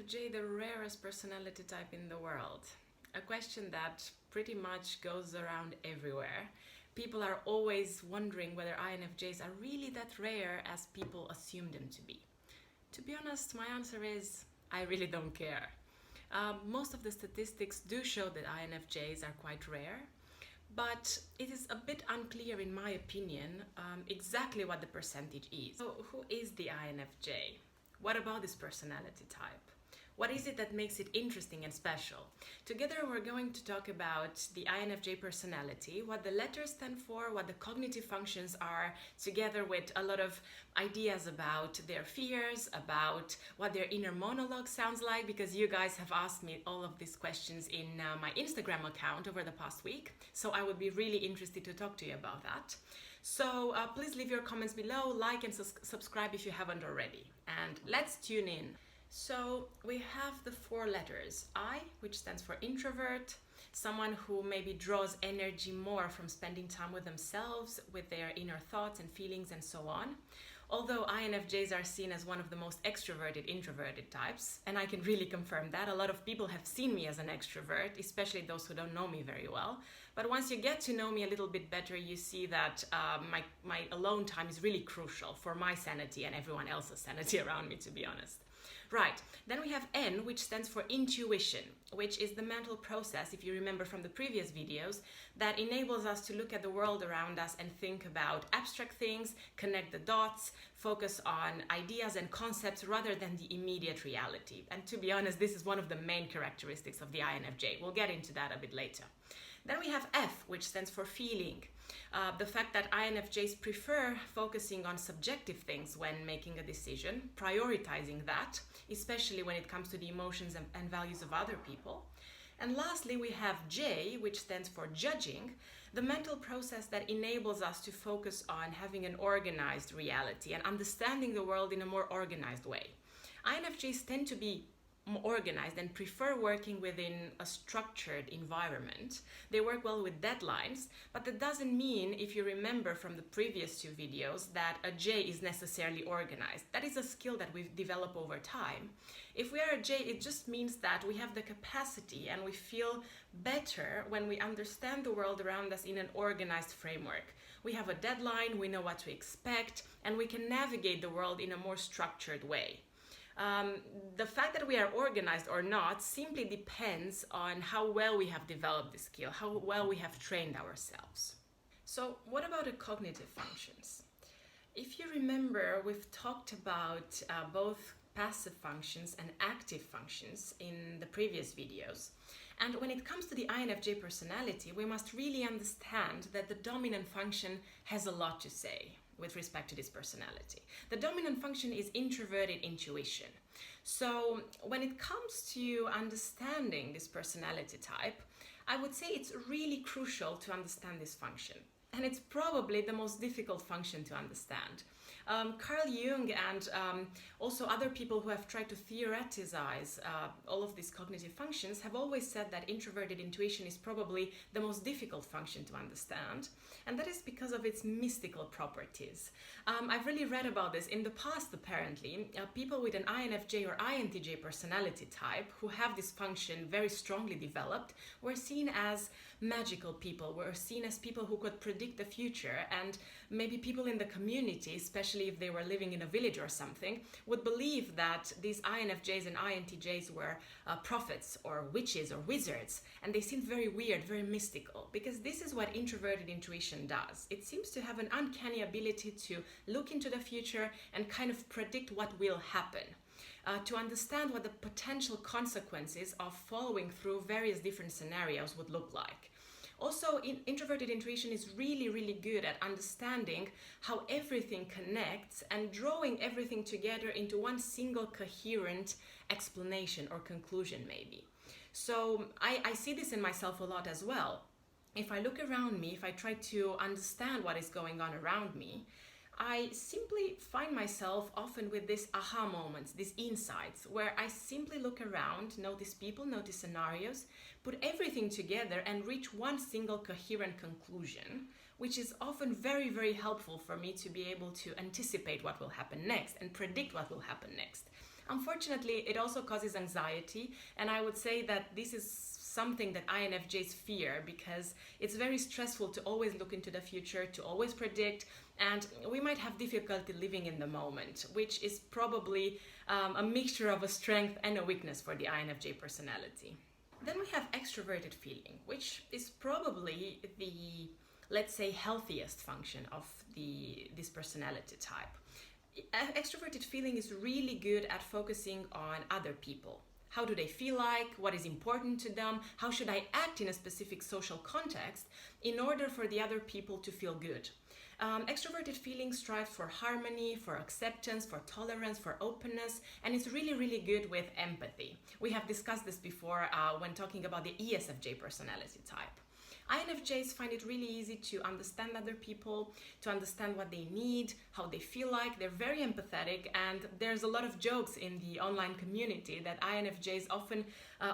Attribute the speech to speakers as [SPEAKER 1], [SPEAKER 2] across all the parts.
[SPEAKER 1] INFJ the rarest personality type in the world? A question that pretty much goes around everywhere. People are always wondering whether INFJs are really that rare as people assume them to be. To be honest, my answer is I really don't care. Most of the statistics do show that INFJs are quite rare, but it is a bit unclear in my opinion exactly what the percentage is. So who is the INFJ? What about this personality type? What is it that makes it interesting and special? Together we're going to talk about the INFJ personality, what the letters stand for, what the cognitive functions are, together with a lot of ideas about their fears, about what their inner monologue sounds like, because you guys have asked me all of these questions in my Instagram account over the past week. So I would be really interested to talk to you about that. So please leave your comments below, like and subscribe if you haven't already. And let's tune in. So we have the four letters. I, which stands for introvert, someone who maybe draws energy more from spending time with themselves, with their inner thoughts and feelings and so on. Although INFJs are seen as one of the most extroverted introverted types, and I can really confirm that. A lot of people have seen me as an extrovert, especially those who don't know me very well. But once you get to know me a little bit better, you see that my alone time is really crucial for my sanity and everyone else's sanity around me, to be honest. Right, then we have N, which stands for intuition, which is the mental process, if you remember from the previous videos, that enables us to look at the world around us and think about abstract things, connect the dots, focus on ideas and concepts rather than the immediate reality. And to be honest, this is one of the main characteristics of the INFJ. We'll get into that a bit later. Then we have F, which stands for feeling. The fact that INFJs prefer focusing on subjective things when making a decision, prioritizing that, especially when it comes to the emotions and values of other people. And lastly, we have J, which stands for judging, the mental process that enables us to focus on having an organized reality and understanding the world in a more organized way. INFJs tend to be more organized and prefer working within a structured environment. They work well with deadlines, but that doesn't mean, if you remember from the previous two videos, that a J is necessarily organized. That is a skill that we develop over time. If we are a J, it just means that we have the capacity and we feel better when we understand the world around us in an organized framework. We have a deadline, we know what to expect, and we can navigate the world in a more structured way. The fact that we are organized or not simply depends on how well we have developed the skill, how well we have trained ourselves. So what about the cognitive functions? If you remember, we've talked about both passive functions and active functions in the previous videos. And when it comes to the INFJ personality, we must really understand that the dominant function has a lot to say with respect to this personality. The dominant function is introverted intuition. So when it comes to understanding this personality type, I would say it's really crucial to understand this function. And it's probably the most difficult function to understand. Carl Jung and also other people who have tried to theoretize all of these cognitive functions have always said that introverted intuition is probably the most difficult function to understand, and that is because of its mystical properties. I've really read about this in the past. Apparently, people with an INFJ or INTJ personality type who have this function very strongly developed were seen as magical people, were seen as people who could predict the future, and maybe people in the community, especially if they were living in a village or something, would believe that these INFJs and INTJs were prophets or witches or wizards, and they seemed very weird, very mystical, because this is what introverted intuition does. It seems to have an uncanny ability to look into the future and kind of predict what will happen. To understand what the potential consequences of following through various different scenarios would look like. Also, introverted intuition is really, really good at understanding how everything connects and drawing everything together into one single coherent explanation or conclusion maybe. So I see this in myself a lot as well. If I look around me, if I try to understand what is going on around me, I simply find myself often with these aha moments, these insights, where I simply look around, notice people, notice scenarios, put everything together and reach one single coherent conclusion, which is often very, very helpful for me to be able to anticipate what will happen next and predict what will happen next. Unfortunately, it also causes anxiety, and I would say that this is something that INFJs fear because it's very stressful to always look into the future, to always predict, and we might have difficulty living in the moment, which is probably a mixture of a strength and a weakness for the INFJ personality. Then we have extroverted feeling, which is probably the, let's say, healthiest function of this personality type. Extroverted feeling is really good at focusing on other people. How do they feel like? What is important to them? How should I act in a specific social context in order for the other people to feel good? Extroverted feeling strives for harmony, for acceptance, for tolerance, for openness, and it's really, really good with empathy. We have discussed this before when talking about the ESFJ personality type. INFJs find it really easy to understand other people, to understand what they need, how they feel like. They're very empathetic, and there's a lot of jokes in the online community that INFJs often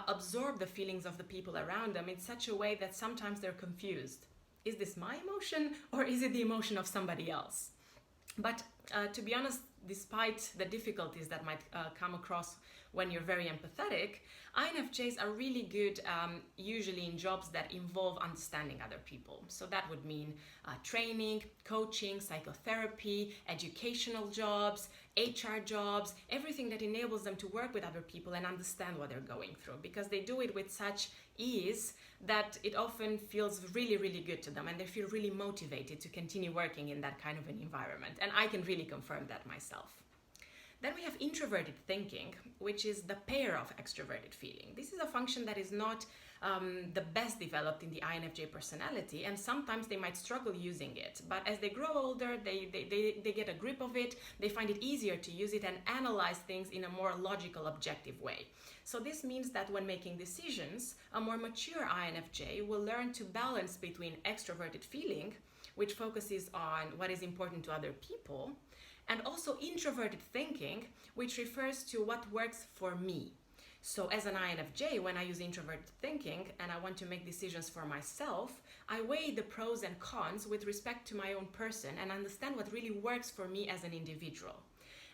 [SPEAKER 1] absorb the feelings of the people around them in such a way that sometimes they're confused. Is this my emotion or is it the emotion of somebody else? But to be honest, despite the difficulties that might come across when you're very empathetic, INFJs are really good usually in jobs that involve understanding other people. So that would mean training, coaching, psychotherapy, educational jobs, HR jobs, everything that enables them to work with other people and understand what they're going through, because they do it with such ease that it often feels really, really good to them, and they feel really motivated to continue working in that kind of an environment. And I can really confirm that myself. Then we have introverted thinking, which is the pair of extroverted feeling. This is a function that is not the best developed in the INFJ personality, and sometimes they might struggle using it. But as they grow older, they get a grip of it, they find it easier to use it and analyze things in a more logical, objective way. So this means that when making decisions, a more mature INFJ will learn to balance between extroverted feeling, which focuses on what is important to other people, and also introverted thinking, which refers to what works for me. So as an INFJ, when I use introverted thinking and I want to make decisions for myself, I weigh the pros and cons with respect to my own person and understand what really works for me as an individual.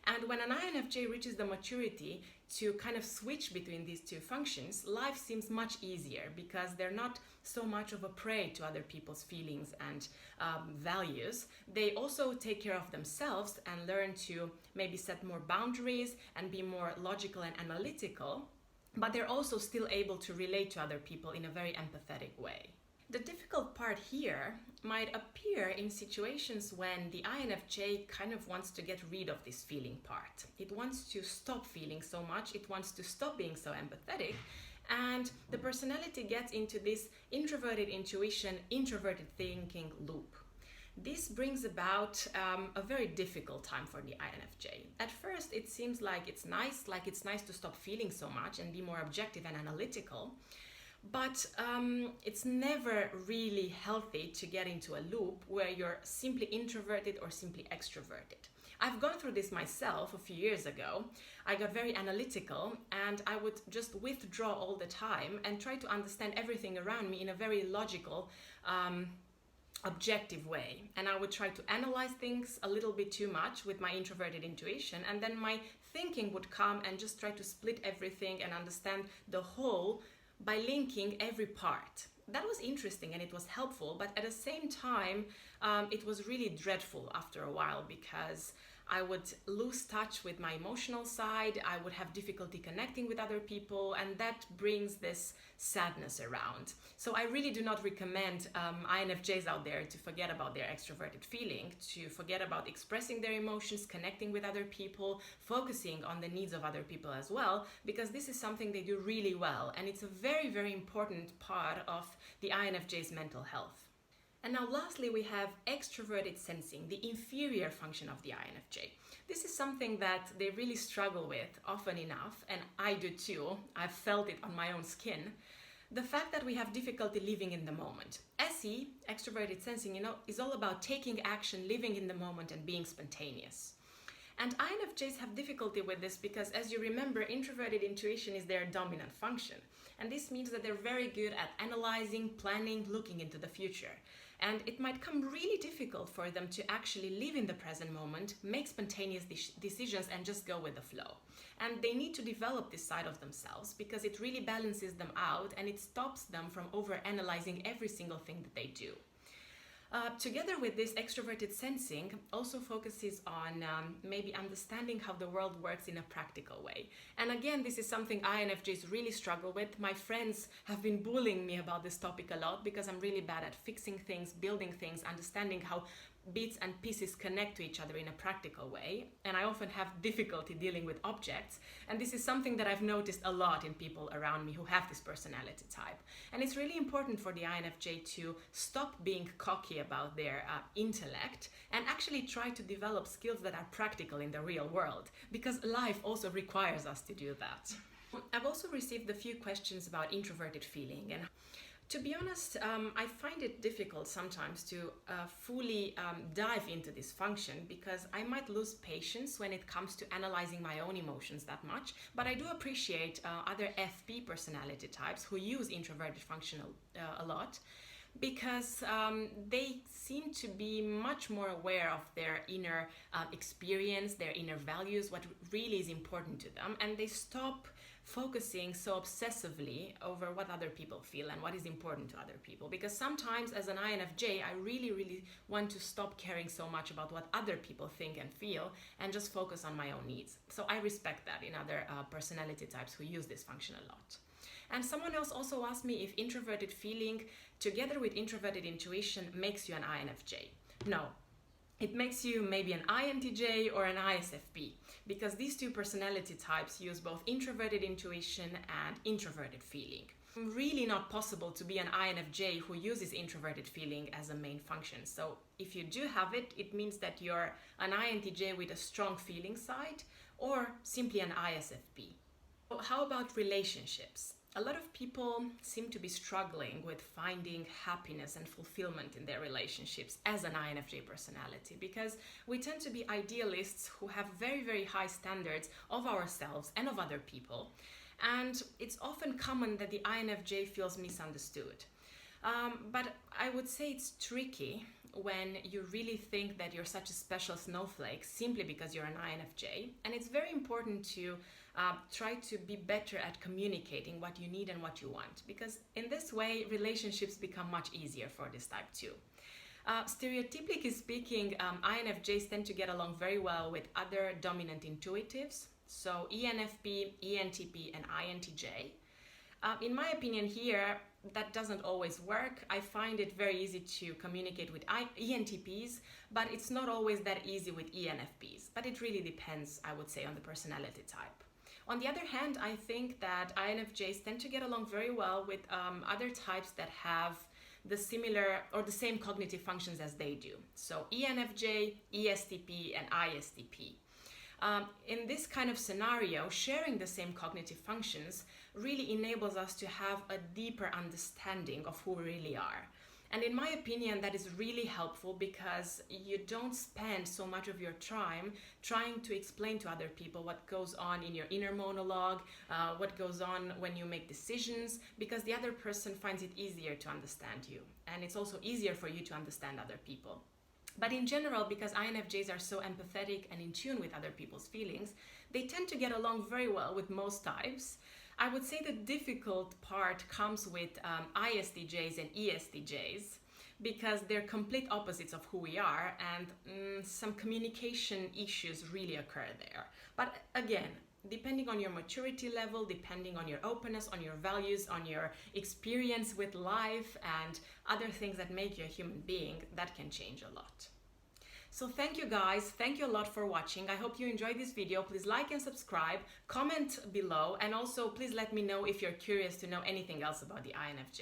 [SPEAKER 1] And when an INFJ reaches the maturity to kind of switch between these two functions, life seems much easier because they're not so much of a prey to other people's feelings and values. They also take care of themselves and learn to maybe set more boundaries and be more logical and analytical, but they're also still able to relate to other people in a very empathetic way. The difficult part here might appear in situations when the INFJ kind of wants to get rid of this feeling part. It wants to stop feeling so much, it wants to stop being so empathetic, and the personality gets into this introverted intuition, introverted thinking loop. This brings about a very difficult time for the INFJ. At first, it seems like it's nice to stop feeling so much and be more objective and analytical. But it's never really healthy to get into a loop where you're simply introverted or simply extroverted. I've gone through this myself a few years ago. I got very analytical and I would just withdraw all the time and try to understand everything around me in a very logical, objective way. And I would try to analyze things a little bit too much with my introverted intuition, and then my thinking would come and just try to split everything and understand the whole by linking every part. That was interesting and it was helpful, but at the same time, it was really dreadful after a while because I would lose touch with my emotional side, I would have difficulty connecting with other people, and that brings this sadness around. So I really do not recommend INFJs out there to forget about their extroverted feeling, to forget about expressing their emotions, connecting with other people, focusing on the needs of other people as well, because this is something they do really well, and it's a very, very important part of the INFJ's mental health. And now lastly, we have extroverted sensing, the inferior function of the INFJ. This is something that they really struggle with often enough, and I do too. I've felt it on my own skin. The fact that we have difficulty living in the moment. SE, extroverted sensing, is all about taking action, living in the moment, and being spontaneous. And INFJs have difficulty with this because, as you remember, introverted intuition is their dominant function. And this means that they're very good at analyzing, planning, looking into the future. And it might come really difficult for them to actually live in the present moment, make spontaneous decisions, and just go with the flow. And they need to develop this side of themselves because it really balances them out and it stops them from overanalyzing every single thing that they do. Together with this, extroverted sensing also focuses on maybe understanding how the world works in a practical way. And again, this is something INFJs really struggle with. My friends have been bullying me about this topic a lot because I'm really bad at fixing things, building things, understanding how bits and pieces connect to each other in a practical way, and I often have difficulty dealing with objects, and this is something that I've noticed a lot in people around me who have this personality type. And it's really important for the INFJ to stop being cocky about their intellect and actually try to develop skills that are practical in the real world, because life also requires us to do that. I've also received a few questions about introverted feeling, and to be honest, I find it difficult sometimes to fully dive into this function because I might lose patience when it comes to analyzing my own emotions that much, but I do appreciate other FP personality types who use introverted function a lot, because they seem to be much more aware of their inner experience, their inner values, what really is important to them, and they stop focusing so obsessively over what other people feel and what is important to other people. Because sometimes as an INFJ, I really want to stop caring so much about what other people think and feel and just focus on my own needs. So I respect that in other personality types who use this function a lot. And someone else also asked me if introverted feeling together with introverted intuition makes you an INFJ. No. It makes you maybe an INTJ or an ISFP, because these two personality types use both introverted intuition and introverted feeling. Really not possible to be an INFJ who uses introverted feeling as a main function. So if you do have it, it means that you're an INTJ with a strong feeling side or simply an ISFP. So how about relationships? A lot of people seem to be struggling with finding happiness and fulfillment in their relationships as an INFJ personality, because we tend to be idealists who have very high standards of ourselves and of other people. And it's often common that the INFJ feels misunderstood. But I would say it's tricky when you really think that you're such a special snowflake simply because you're an INFJ. And it's very important to try to be better at communicating what you need and what you want, because in this way relationships become much easier for this type too. Stereotypically speaking, INFJs tend to get along very well with other dominant intuitives, so ENFP, ENTP and INTJ. In my opinion here, that doesn't always work. I find it very easy to communicate with ENTPs, but it's not always that easy with ENFPs. But it really depends, I would say, on the personality type. On the other hand, I think that INFJs tend to get along very well with other types that have the similar or the same cognitive functions as they do. So ENFJ, ESTP and ISTP. In this kind of scenario, sharing the same cognitive functions really enables us to have a deeper understanding of who we really are. And in my opinion, that is really helpful because you don't spend so much of your time trying to explain to other people what goes on in your inner monologue, what goes on when you make decisions, because the other person finds it easier to understand you. And it's also easier for you to understand other people. But in general, because INFJs are so empathetic and in tune with other people's feelings, they tend to get along very well with most types. I would say the difficult part comes with ISTJs and ESTJs, because they're complete opposites of who we are, and some communication issues really occur there. But again, depending on your maturity level, depending on your openness, on your values, on your experience with life and other things that make you a human being, that can change a lot. So thank you guys, thank you a lot for watching. I hope you enjoyed this video. Please like and subscribe, comment below, and also please let me know if you're curious to know anything else about the INFJ.